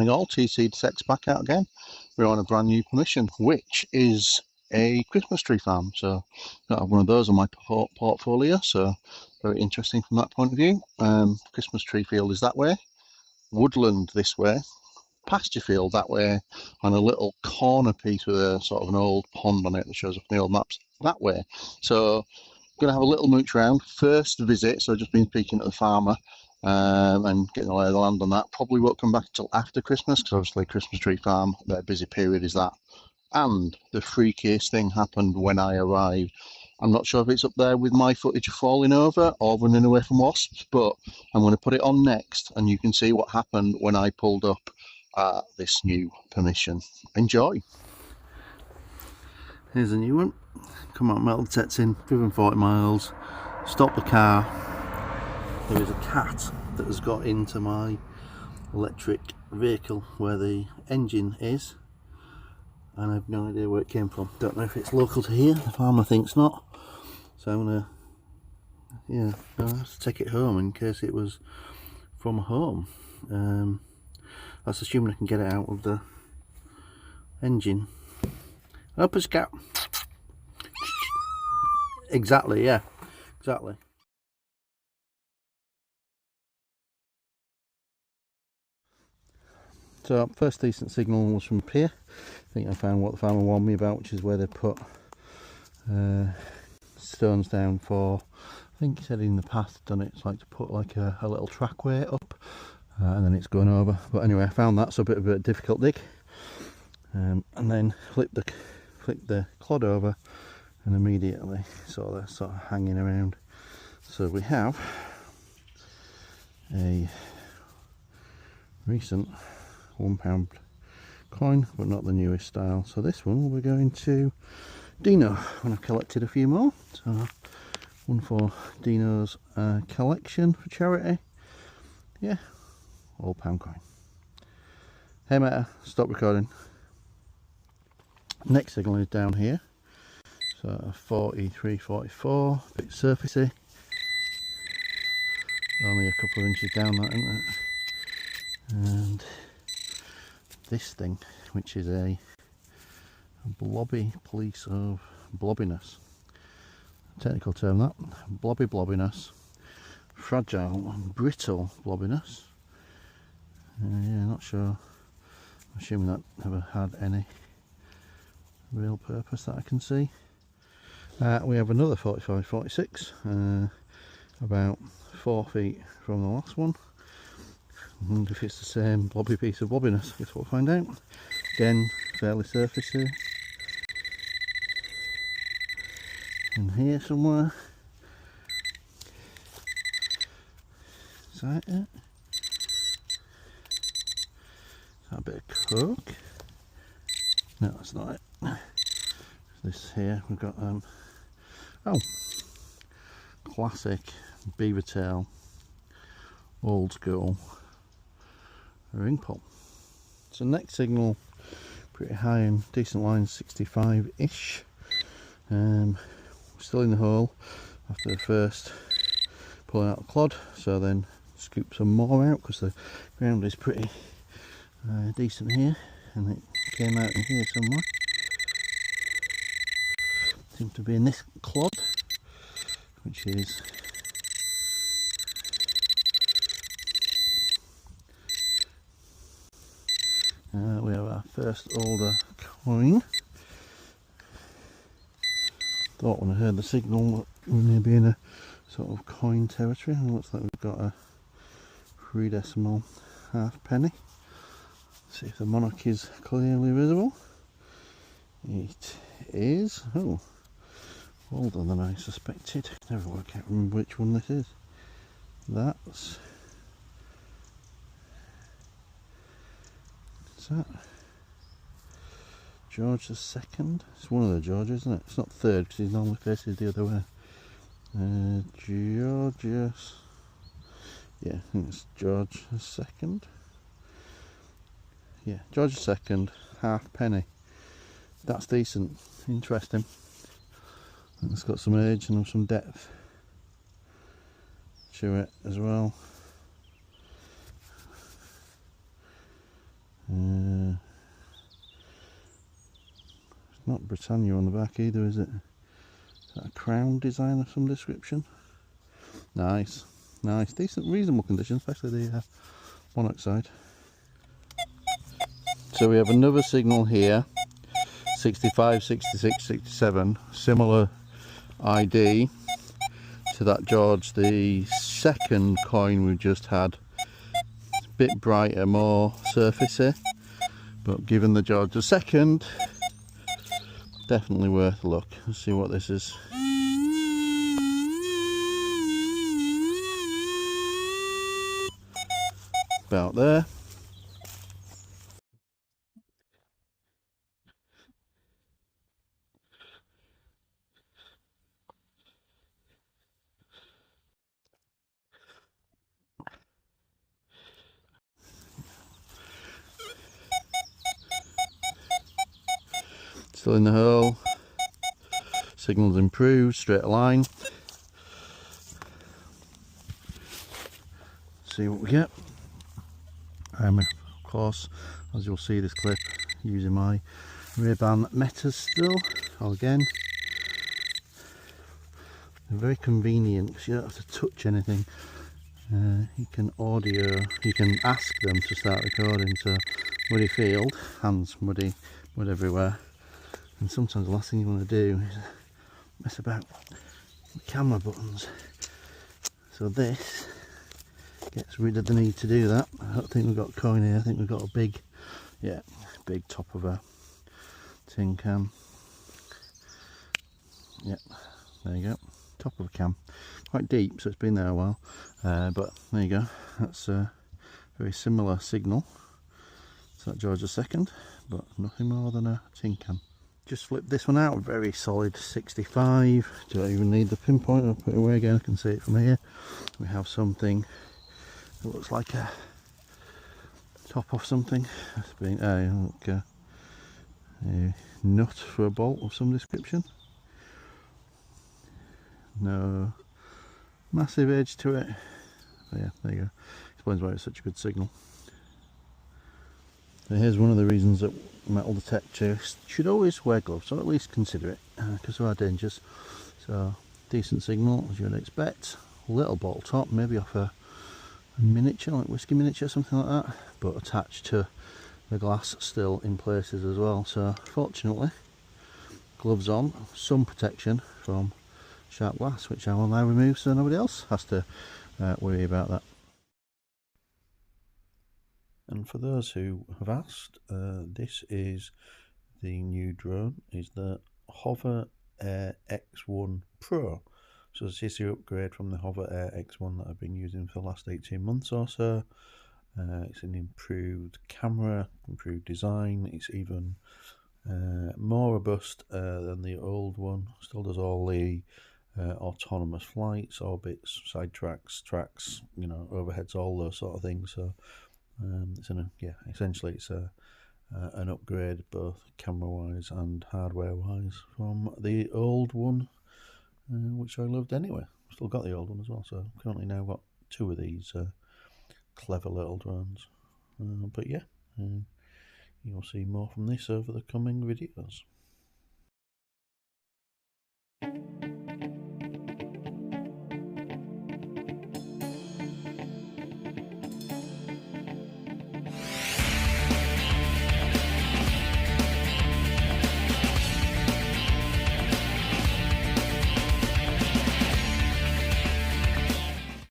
morning all, tcDetects back out again. We're on a brand new permission, which is a Christmas tree farm. So I have one of those on my portfolio, so very interesting from that point of view. Christmas tree field is that way, woodland this way, pasture field that way, and a little corner piece with a sort of an old pond on it that shows up in the old maps that way. So I'm going to have a little mooch around. First visit, so I've just been speaking to the farmer and getting the lay of the land on that. Probably won't come back until after Christmas, because obviously Christmas tree farm, their busy period is that. And the freakiest thing happened when I arrived. I'm not sure if it's up there with my footage of falling over or running away from wasps, but I'm going to put it on next and you can see what happened when I pulled up this new permission. Enjoy. Here's a new one. Come out, metal detects in, driven 40 miles, stop the car. There is a cat that has got into my electric vehicle where the engine is, and I have no idea where it came from. Don't know if it's local to here, the farmer thinks not, so I'm gonna, I'll have to take it home in case it was from home. That's assuming I can get it out of the engine. Up as cat. Exactly, yeah, exactly. So first decent signal was from up here. I think I found what the farmer warned me about, which is where they put stones down for, I think he said in the past done it, it's like to put like a little trackway up and then it's going over. But anyway, I found that, so a bit of a difficult dig, and then flip the clod over and immediately saw they're sort of hanging around. So we have a recent £1 coin, but not the newest style. So this one will be going to Dino when I've collected a few more. So one for Dino's collection for charity. Yeah, old pound coin. Hey mate, stop recording. Next signal is down here. So 43, 44, a bit surfacey. Only a couple of inches down that, isn't it? And this thing, which is a blobby piece of blobbiness, technical term that, blobbiness, fragile and brittle blobbiness. Yeah, not sure, I'm assuming that never had any real purpose that I can see. We have another 45, 46, about 4 feet from the last one. And if it's the same blobby piece of blobbiness, I guess we'll find out. Again, fairly surfacey. In here somewhere. Is that it? Is that a bit of coke? No, that's not it. This here, we've got, classic beaver tail, old school ring pull. So next signal, pretty high and decent line, 65-ish. Still in the hole after the first pulling out the clod, so then scoop some more out because the ground is pretty decent here, and it came out in here somewhere. Seems to be in this clod, which is we have our first older coin. Thought when I heard the signal that we may be in a sort of coin territory. It looks like we've got a 3 decimal halfpenny. See if the monarch is clearly visible. It is. Oh, older than I suspected. Never work out which one this is. That's. Is that George II? It's one of the Georges, isn't it? It's not third because he normally faces the other way. Georgius. Yeah, I think it's George II. Yeah, George II, halfpenny. That's decent, interesting. And it's got some age and some depth to it as well. not Britannia on the back either, is it? Is that a crown design of some description? Nice, nice, decent, reasonable condition, especially the monoxide. So we have another signal here, 65, 66, 67, similar ID to that George the second coin we just had. It's a bit brighter, more surfacey, but given the George the second, definitely worth a look. Let's see what this is. About there. Still in the hole. Signal's improved, straight line. See what we get. Of course, as you'll see this clip, using my Ray-Ban Metas still. Again, they're very convenient because you don't have to touch anything. You can ask them to start recording. So muddy field, hands muddy, mud everywhere, and sometimes the last thing you want to do is mess about with camera buttons. So this gets rid of the need to do that. I don't think we've got a coin here. I think we've got a big top of a tin can. Yep, there you go, top of a can. Quite deep, so it's been there a while, but there you go. That's a very similar signal to that George II, but nothing more than a tin can. Just flip this one out, very solid 65. Don't even need the pinpoint. I'll put it away again, I can see it from here. We have something that looks like a top off something. That's been a nut for a bolt of some description. No massive edge to it. But yeah, there you go. Explains why it's such a good signal. So here's one of the reasons that metal detectors should always wear gloves, or at least consider it, because there are dangers. So decent signal as you would expect. Little bottle top, maybe off a miniature, like whiskey miniature, something like that, but attached to the glass still in places as well. So fortunately, gloves on, some protection from sharp glass, which I will now remove so nobody else has to worry about that. And for those who have asked, this is the new drone, is the Hover Air X1 Pro. So this is the upgrade from the Hover Air X1 that I've been using for the last 18 months or so. It's an improved camera, improved design. It's even more robust than the old one. Still does all the autonomous flights, orbits, side tracks, you know, overheads, all those sort of things. So it's essentially it's an upgrade both camera wise and hardware wise from the old one, which I loved anyway. Still got the old one as well, so I've currently now got two of these clever little drones. But yeah, you'll see more from this over the coming videos.